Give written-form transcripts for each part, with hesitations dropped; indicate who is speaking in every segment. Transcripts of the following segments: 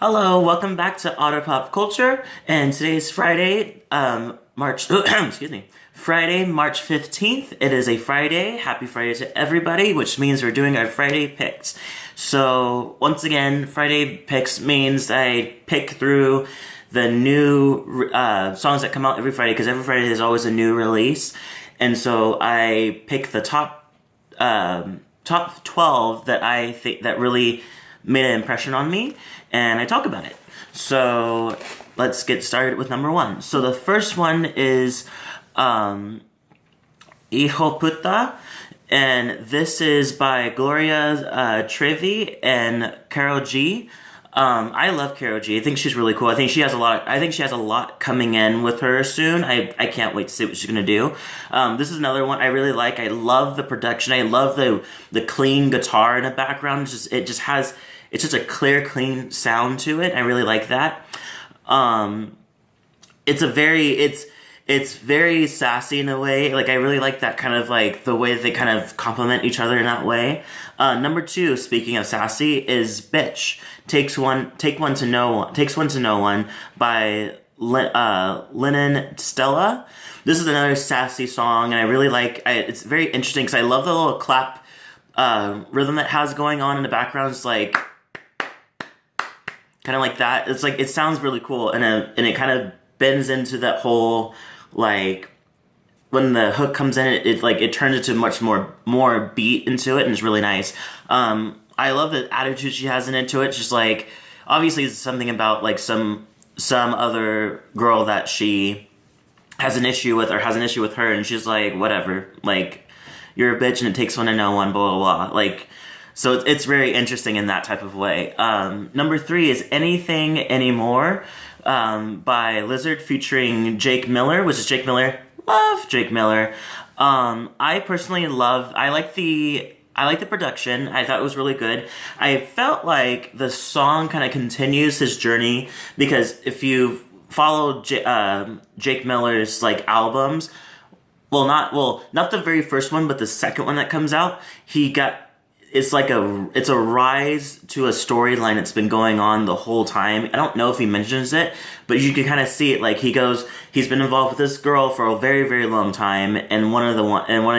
Speaker 1: Hello, welcome back to Auto Pop Culture, and today's Friday, excuse me, Friday, March 15th. It is a Friday. Happy Friday to everybody, which means we're doing our Friday picks. So, once again, Friday picks means I pick through the new songs that come out every Friday, because every Friday there's always a new release, and so I pick the top 12 that I think that really made an impression on me, and I talk about it. So let's get started with number 1. So the first one is Hijoeputa, and this is by Gloria, Trevi, and Karol G. I love Karol G. I think she's really cool. I think she has a lot coming in with her soon. I can't wait to see what she's gonna do. This is another one I really like. I love the production. I love the clean guitar in the background. It's just a clear, clean sound to it. I really like that. It's very sassy in a way. Like, I really like that kind of, like, the way that they kind of complement each other in that way. Number 2, speaking of sassy, is Bitch. Takes one to know one by Lennon, Stella. This is another sassy song, and I really like it's very interesting because I love the little clap rhythm that has going on in the background. It's like kind of like that. It's like, it sounds really cool, and it kind of bends into that whole, like, when the hook comes in, it turns into much more beat into it, and it's really nice. I love the attitude she has into it. It's just like, obviously it's something about, like, some other girl that she has an issue with, or has an issue with her, and she's like, whatever, like, you're a bitch and it takes one to know one, blah, blah, blah. Like, so it's very interesting in that type of way. Number 3 is Anything Anymore by Lizard featuring Jake Miller, which is Jake Miller. Love Jake Miller. I personally I like the production. I thought it was really good. I felt like the song kind of continues his journey, because if you follow Jake Miller's, like, albums, not the very first one, but the second one that comes out, it's a rise to a storyline that's been going on the whole time. I don't know if he mentions it, but you can kind of see it. Like, he's been involved with this girl for a very, very long time, and one of the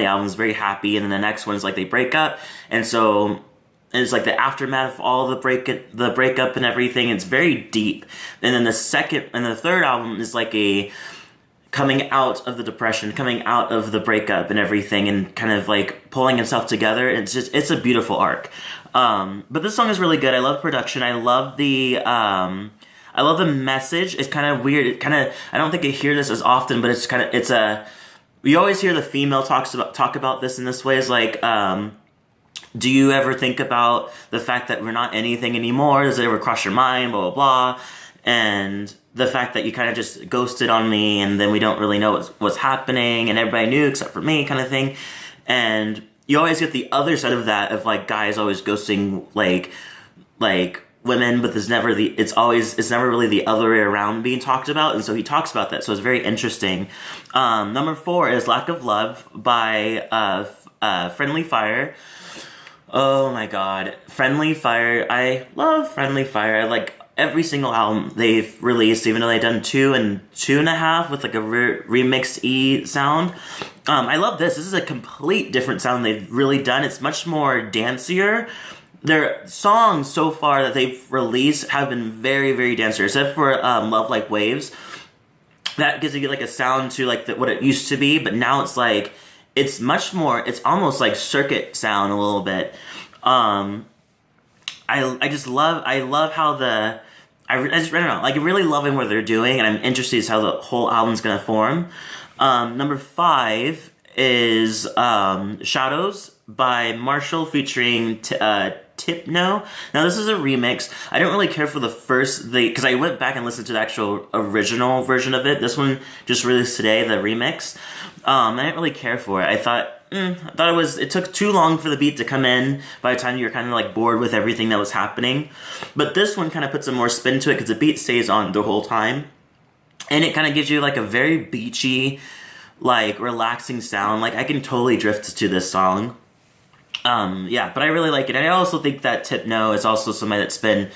Speaker 1: albums is very happy, and then the next one is like they break up, and so it's like the aftermath of all the breakup and everything. It's very deep. And then the second and the third album is like a coming out of the depression, coming out of the breakup and everything, and kind of like pulling himself together. It's a beautiful arc. But this song is really good. I love production. I love the message. It's kind of weird. I don't think I hear this as often, but we always hear the female talk about this in this way. Is like, do you ever think about the fact that we're not anything anymore? Does it ever cross your mind? Blah, blah, blah. And the fact that you kind of just ghosted on me, and then we don't really know what's happening, and everybody knew except for me, kind of thing. And you always get the other side of that, of, like, guys always ghosting, like women, but it's never really the other way around being talked about. And so he talks about that, so it's very interesting. Number 4 is Lack of Love by Friendly Fire. Oh my god, Friendly Fire. I love Friendly Fire. I like every single album they've released, even though they've done 2 and 2.5 with, like, a remixed E sound. I love this. This is a complete different sound they've really done. It's much more dancier. Their songs so far that they've released have been very, very dancier, except for Love Like Waves. That gives you, like, a sound to, like, what it used to be, but now it's like, it's much more, it's almost like circuit sound a little bit. I love how I don't know, like, really loving what they're doing, and I'm interested as how the whole album's gonna form. Number 5 is Shadows by Marshall featuring Tipno. Now, this is a remix. I don't really care for because I went back and listened to the actual original version of it. This one just released today, the remix. I didn't really care for it. I thought it took too long for the beat to come in by the time you were kind of, like, bored with everything that was happening. But this one kind of puts some more spin to it, because the beat stays on the whole time. And it kind of gives you, like, a very beachy, like, relaxing sound. Like, I can totally drift to this song. Yeah, but I really like it. And I also think that Tipno is also somebody that's been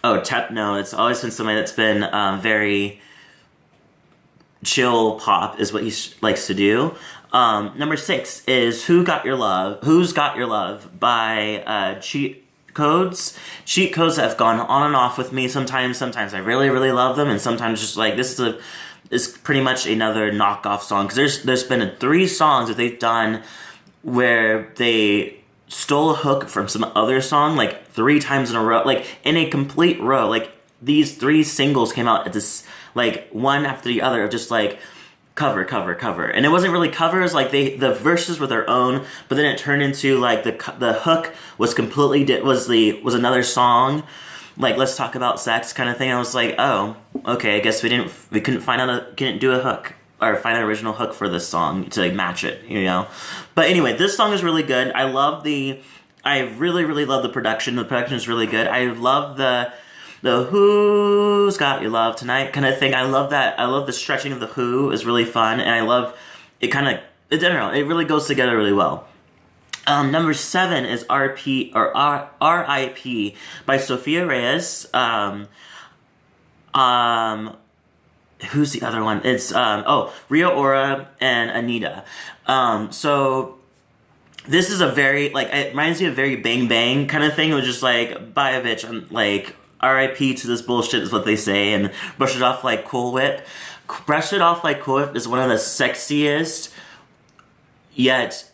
Speaker 1: Oh, techno. It's always been somebody that's been very chill pop is what he likes to do. Number 6 is Who's Got Your Love by Cheat Codes. Cheat Codes have gone on and off with me sometimes I really, really love them, and sometimes just like this is pretty much another knockoff song, because there's been 3 songs that they've done where they stole a hook from some other song like 3 times in a row, like in a complete row. Like these 3 singles came out at this, like one after the other, of just like cover, and it wasn't really covers. Like the verses were their own, but then it turned into like the hook was completely was another song, like Let's Talk About Sex kind of thing. I was like, oh, okay, I guess we couldn't do a hook or find an original hook for this song to like match it, you know. But anyway, this song is really good. I really, really love the production. The production is really good. I love the Who's Got Your Love Tonight kind of thing. I love that. I love the stretching of the Who is really fun, and I love it. Kind of, I don't know, it really goes together really well. Number 7 is R.I.P. by Sofia Reyes. Who's the other one? It's Ria Ora and Anitta. So this is a very, like, it reminds me of very Bang Bang kind of thing. It was just like, bye a bitch, I'm like, R.I.P. to this bullshit is what they say, and Brush It Off Like Cool Whip. Brush It Off Like Cool Whip is one of the sexiest yet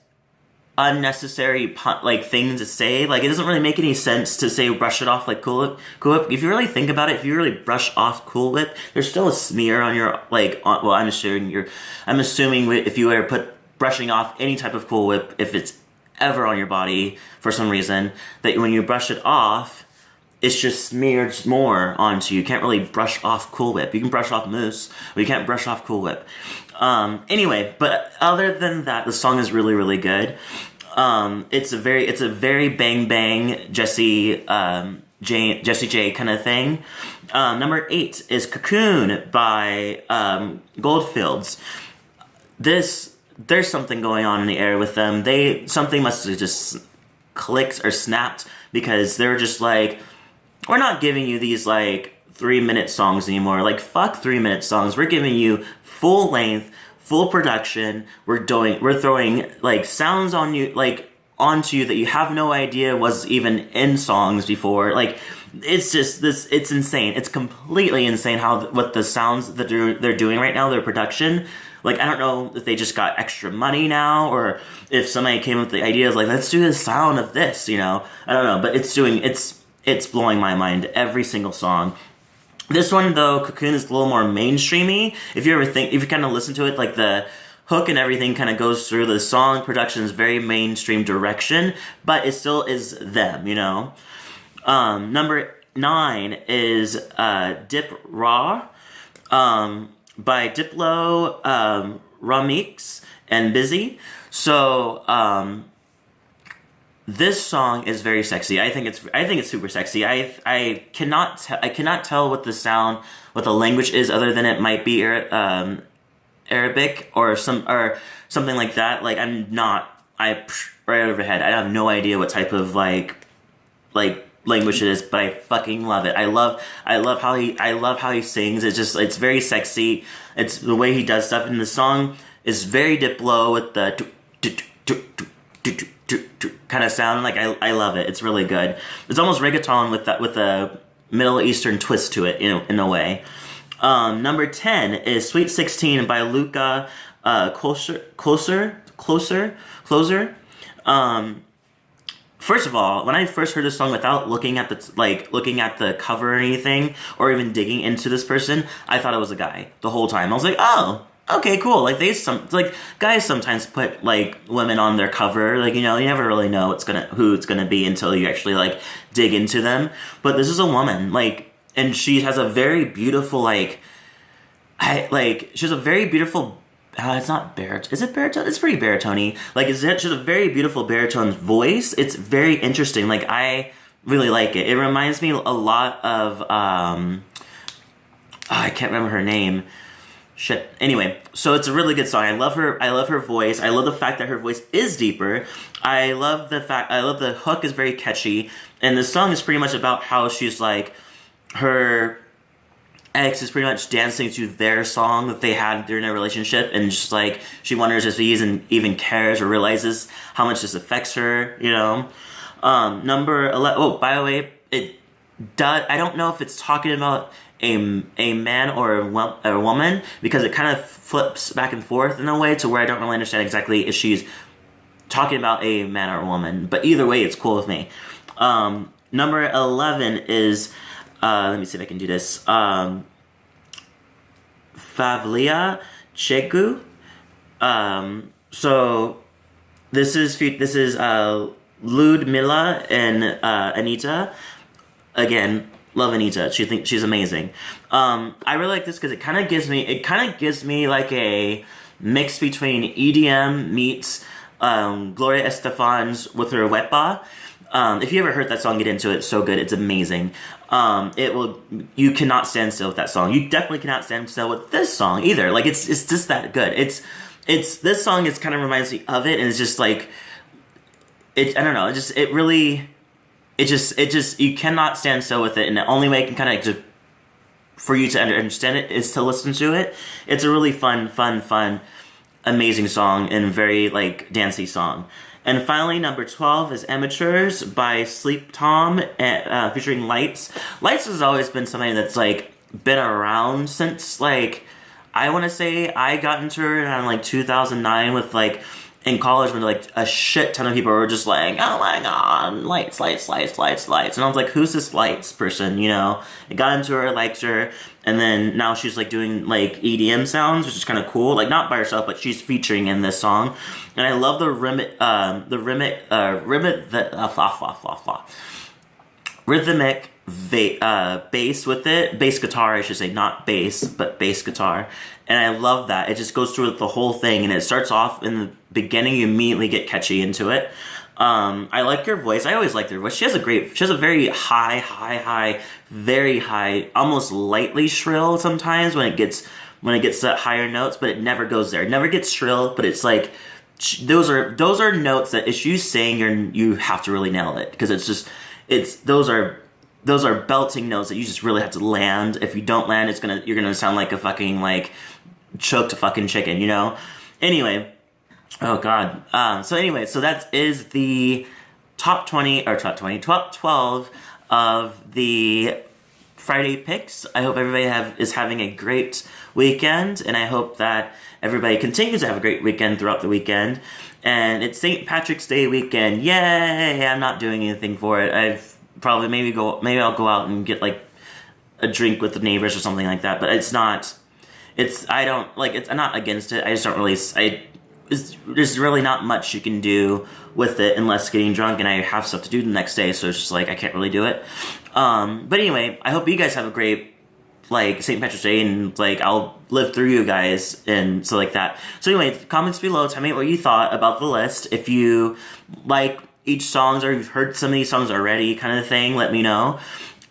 Speaker 1: unnecessary things to say. Like, it doesn't really make any sense to say brush it off like Cool Whip. If you really think about it, if you really brush off Cool Whip, there's still a smear on your, I'm assuming if you ever put brushing off any type of Cool Whip, if it's ever on your body for some reason, that when you brush it off, it's just smeared more onto you. You can't really brush off Cool Whip. You can brush off mousse, but you can't brush off Cool Whip. Anyway, but other than that, the song is really, really good. It's a very Bang Bang Jessie J kind of thing. Number 8 is Cocoon by Goldfields. There's something going on in the air with them. Something must have just clicked or snapped, because they're just like, we're not giving you these like 3-minute songs anymore. Like, fuck 3-minute songs. We're giving you full length, full production. We're throwing like sounds on you, like onto you that you have no idea was even in songs before. Like, it's just it's insane. It's completely insane what the sounds that they're doing right now, their production. Like, I don't know if they just got extra money now, or if somebody came up with the idea of like, let's do the sound of this, you know. I don't know, but it's blowing my mind, every single song. This one, though, Cocoon, is a little more mainstreamy. If you kind of listen to it, like the hook and everything kind of goes through the song. Production is very mainstream direction, but it still is them, you know. Number 9 is Dip Raar by Diplo, Ramiks, and Bizzey. So, this song is very sexy. I think it's super sexy. I cannot tell what the language is, other than it might be Arabic or something like that. Like, right over head. I have no idea what type of like language it is, but I fucking love it. I love how he sings. It's very sexy. It's the way he does stuff in the song is very Diplo with the kind of sound. Like, I love it. It's really good. It's almost reggaeton with a Middle Eastern twist to it, in a way. Number 10 is Sweet 16 by Luka, Kloser. First of all, when I first heard this song without looking at the cover or anything, or even digging into this person, I thought it was a guy the whole time. I was like, oh, okay, cool. Like, guys sometimes put like women on their cover. Like, you know, you never really know who it's gonna be until you actually like dig into them. But this is a woman, like, and she has a very beautiful she has a very beautiful. It's not baritone. Is it baritone? It's pretty baritone-y. Like, she has a very beautiful baritone voice. It's very interesting. Like, I really like it. It reminds me a lot of I can't remember her name. Shit. Anyway, so it's a really good song. I love her voice. I love the fact that her voice is deeper. I love the hook is very catchy, and the song is pretty much about how she's like, her ex is pretty much dancing to their song that they had during their relationship, and just like she wonders if he even cares or realizes how much this affects her, you know. Number 11. Oh, by the way, it does. I don't know if it's talking about a man or a woman, because it kind of flips back and forth in a way to where I don't really understand exactly if she's talking about a man or a woman. But either way, it's cool with me. Number 11 is. Let me see if I can do this. Favela, Chegou. So this is Ludmilla and Anitta. Again, love Anitta. She's amazing. I really like this because it kind of gives me like a mix between EDM meets Gloria Estefan's with her Wepa. If you ever heard that song, get into it. It's so good. It's amazing. You cannot stand still with that song. You definitely cannot stand still with this song either. Like, it's just that good. This song is kind of reminds me of it, and it's just like, I don't know. You cannot stand still with it, and the only way I can kind of for you to understand it is to listen to it. It's a really fun, amazing song, and very like dancey song. And finally, number 12 is Amateurs by Sleep Tom, featuring Lights. Lights has always been something that's like been around since like, I want to say I got into her around like 2009 with like, in college when like a shit ton of people were just like, oh my god, Lights. And I was like, who's this Lights person, you know? I got into her, liked her, and then now she's like doing like EDM sounds, which is kind of cool. Like, not by herself, but she's featuring in this song. And I love the rhythmic bass with it. Bass guitar, I should say, not bass, but bass guitar. And I love that. It just goes through the whole thing, and it starts off in the beginning, you immediately get catchy into it. I like her voice. I always liked her voice. She has a very high, very high, almost lightly shrill sometimes when it gets to higher notes, but it never goes there. It never gets shrill, but it's like, those are notes that if you sing, you have to really nail it, because those are belting notes that you just really have to land. If you don't land, you're gonna sound like a fucking like choked fucking chicken, you know? Anyway, oh god. So that is the top 12 of the Friday picks. I hope everybody is having a great weekend, and I hope that everybody continues to have a great weekend throughout the weekend. And it's St. Patrick's Day weekend. Yay! I'm not doing anything for it. I've probably maybe I'll go out and get like a drink with the neighbors or something like that. But I'm not against it. I just don't really. There's really not much you can do with it unless getting drunk, and I have stuff to do the next day, so it's just like I can't really do it. But anyway, I hope you guys have a great like St. Patrick's Day, and like I'll live through you guys and so like that. So anyway, comments below, tell me what you thought about the list. If you like each songs or you've heard some of these songs already, kind of thing, let me know.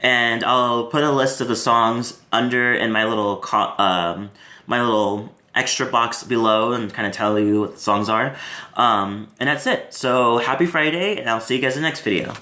Speaker 1: And I'll put a list of the songs under in my little extra box below and kind of tell you what the songs are. And that's it. So happy Friday, and I'll see you guys in the next video.